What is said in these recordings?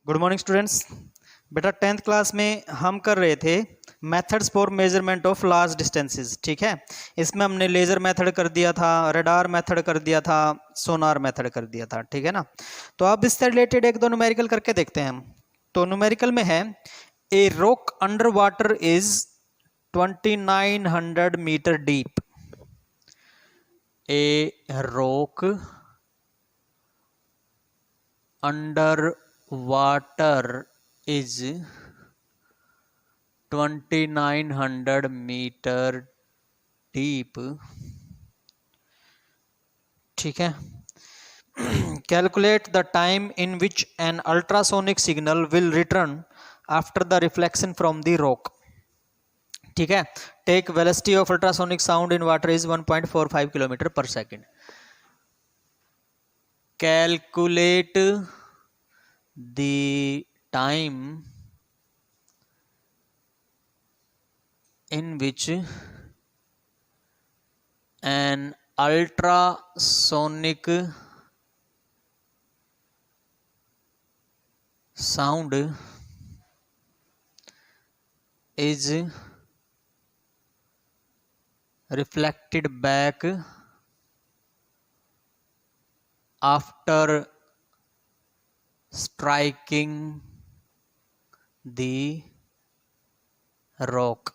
Good morning students. बेटा 10th class में हम कर रहे थे methods for measurement of large distances. ठीक है, इसमें हमने लेज़र मेथड कर दिया था, रडार मेथड कर दिया था, सोनार मेथड कर दिया था। ठीक है ना। तो अब इससे रिलेटेड एक दो न्यूमेरिकल करके देखते हैं हम। तो न्यूमेरिकल में है a rock under water is 2900 metre deep. A rock under water is 2900 metre deep. ठीक है। Calculate the time in which an ultrasonic signal will return after the reflection from the rock. ठीक है। Take velocity of ultrasonic sound in water is 1.45 kilometre per second. Calculate the time in which an ultrasonic sound is reflected back after striking the rock.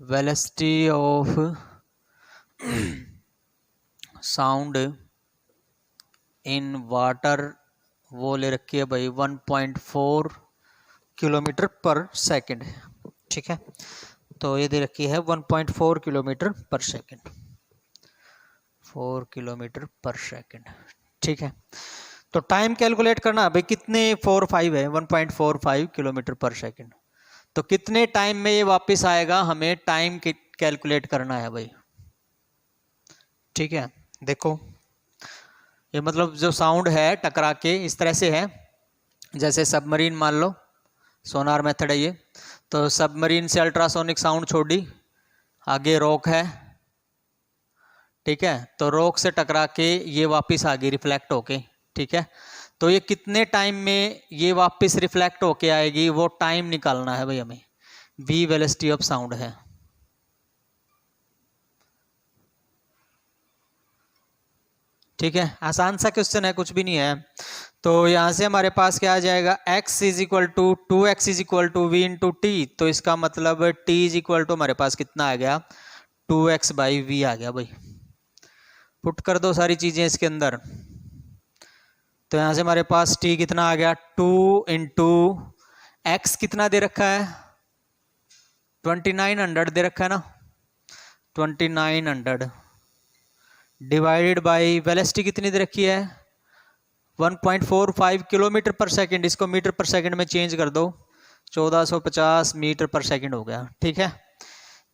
Velocity of sound in water वो ले रखी है भाई 1.4 kilometre per second. ठीक है, तो ये दे रखी है 1.4 kilometre per second, 4 kilometre per second. ठीक है, तो टाइम कैलकुलेट करना भाई, कितने 4-5 है, 1.45 किलोमीटर पर सेकेंड। तो कितने टाइम में ये वापस आएगा, हमें टाइम कैलकुलेट करना है भाई। ठीक है, देखो ये मतलब जो साउंड है टकरा के इस तरह से है, जैसे सबमरीन मान लो, सोनार मेथड है ये। तो सबमरीन से अल्ट्रासोनिक साउंड छोड़ी, आगे रॉक है। ठीक है, तो रॉक से टकरा के ये वापस आ गई रिफ्लेक्ट होके। ठीक है, तो ये कितने टाइम में ये वापस रिफ्लेक्ट होके आएगी, वो टाइम निकालना है भाई हमें। v वेलोसिटी ऑफ साउंड है। ठीक है, आसान सा क्वेश्चन है, कुछ भी नहीं है। तो यहां से हमारे पास क्या आ जाएगा, x is equal to 2x is equal to V into T. तो इसका मतलब t इज इक्वल टू हमारे पास कितना आ गया, 2x बाई वी आ गया भाई। पुट कर दो सारी चीजें इसके अंदर। तो यहां से हमारे पास t कितना आ गया, 2 इंटू एक्स कितना दे रखा है, 2900 दे रखा है ना, 2900 डिवाइडेड बाई वेलोसिटी कितनी दे रखी है, 1.45 किलोमीटर पर सेकंड। इसको मीटर पर सेकंड में चेंज कर दो, 1450 मीटर पर सेकंड हो गया। ठीक है,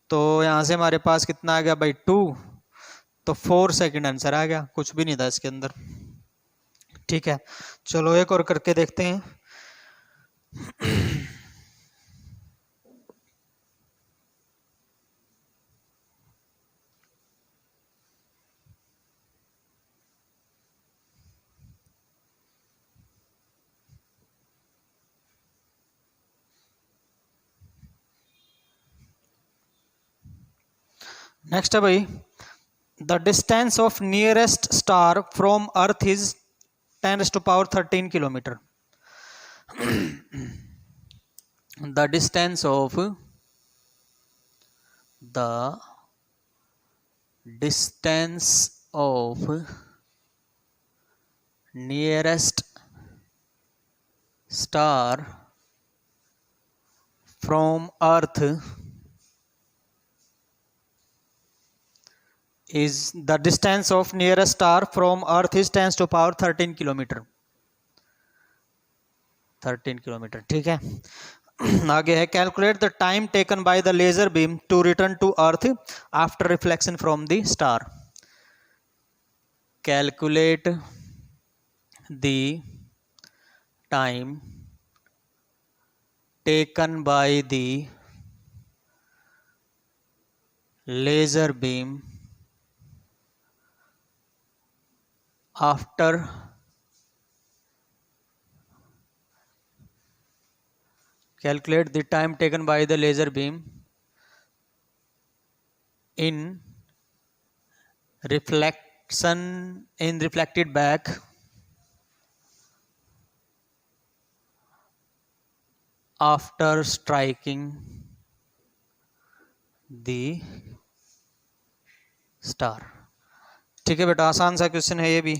तो यहां से हमारे पास कितना आ गया भाई 2, तो 4 सेकंड आंसर आ गया, कुछ भी नहीं था इसके अंदर। ठीक है, चलो एक और करके देखते हैं। नेक्स्ट है भाई, the distance of nearest star from earth is 10⁻13 kilometre. The distance of nearest star from earth is the distance of nearest star from earth is 10⁻13 kilometre, 13 kilometre. ठीक है, आगे है calculate the time taken by the laser beam to return to earth after reflection from the star. Calculate the time taken by the laser beam after calculate the time taken by the laser beam in reflected back after striking the star. ठीक है बेटा, आसान सा question है ये भी,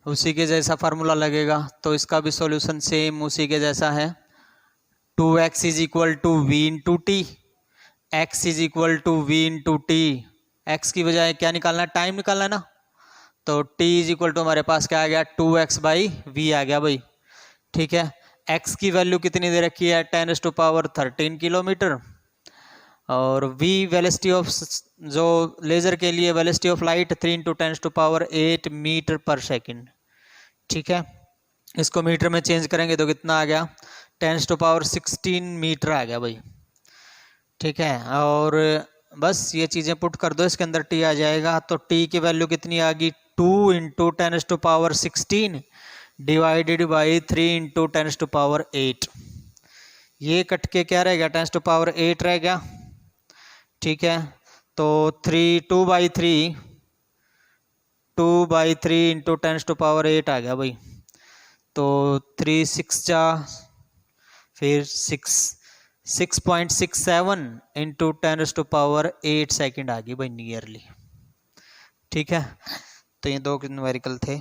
उसी के जैसा फार्मूला लगेगा, तो इसका भी सॉल्यूशन सेम उसी के जैसा है। 2x is equal to V into T, X is equal to V into T. X की बजाय क्या निकालना है, टाइम निकालना है ना, तो t इज इक्वल टू हमारे पास क्या आ गया, 2x बाई वी आ गया भाई। ठीक है, x की वैल्यू कितनी दे रखी है, 10⁻13 किलोमीटर, और v वेलोसिटी ऑफ, जो लेजर के लिए वेलोसिटी ऑफ लाइट 3 × 10⁸ मीटर पर सेकंड। ठीक है, इसको मीटर में चेंज करेंगे तो कितना आ गया, 10⁻16 मीटर आ गया भाई। ठीक है, और बस ये चीज़ें पुट कर दो, इसके अंदर t आ जाएगा, तो t की वैल्यू कितनी आ गई, 2 × 10⁻16 डिवाइडेड बाई 3 × 10⁸। ये कट के क्या रह गया, 10⁸ रह गया। ठीक है, तो 2/3 इंटू 10⁸ आ गया भाई, तो 3 6 जा फिर 6.67 इंटू 10⁸ सेकेंड आ गई भाई नियरली। ठीक है, तो ये दो न्यूमेरिकल थे,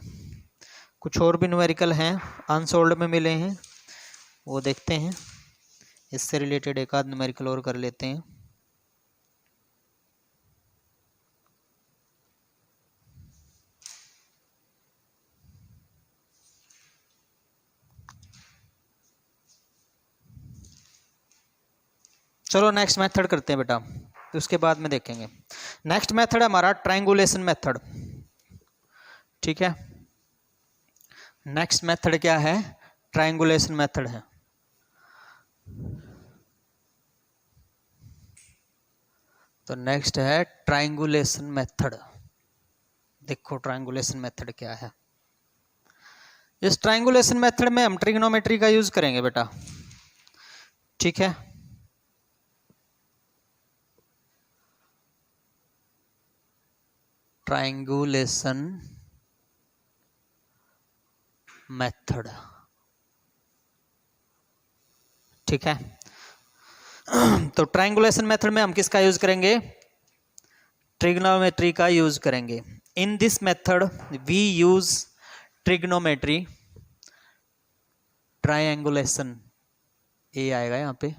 कुछ और भी न्यूमेरिकल हैं अनसोल्ड में मिले हैं, वो देखते हैं, इससे रिलेटेड एक आध न्यूमेरिकल और कर लेते हैं। चलो नेक्स्ट मेथड करते हैं बेटा, तो उसके बाद में देखेंगे। नेक्स्ट मेथड है हमारा ट्रायंगुलेशन मेथड। ठीक है, नेक्स्ट मेथड क्या है, ट्रायंगुलेशन मेथड है। तो नेक्स्ट है ट्रायंगुलेशन मेथड। देखो ट्रायंगुलेशन मेथड क्या है। इस ट्रायंगुलेशन मेथड में हम ट्रिग्नोमेट्री का यूज करेंगे बेटा। ठीक है, ट्रायंगुलेशन मेथड। ठीक है, तो ट्रायंगुलेशन मेथड में हम किसका यूज करेंगे, ट्रिग्नोमेट्री का यूज करेंगे। In this method we use trigonometry, triangulation ए आएगा यहां पे,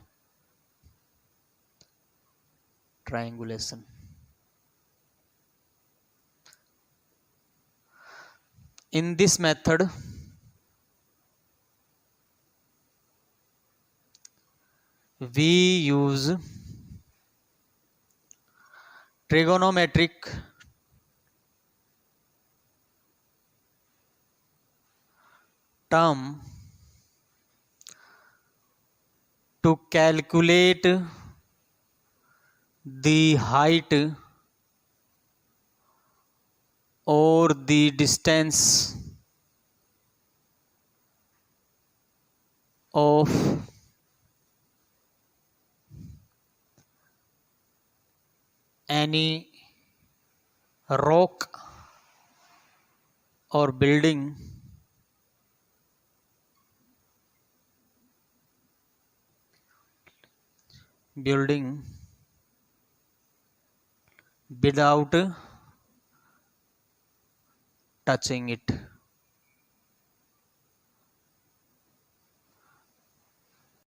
triangulation. In this method we use trigonometric term to calculate the height or the distance of any rock or building without touching it।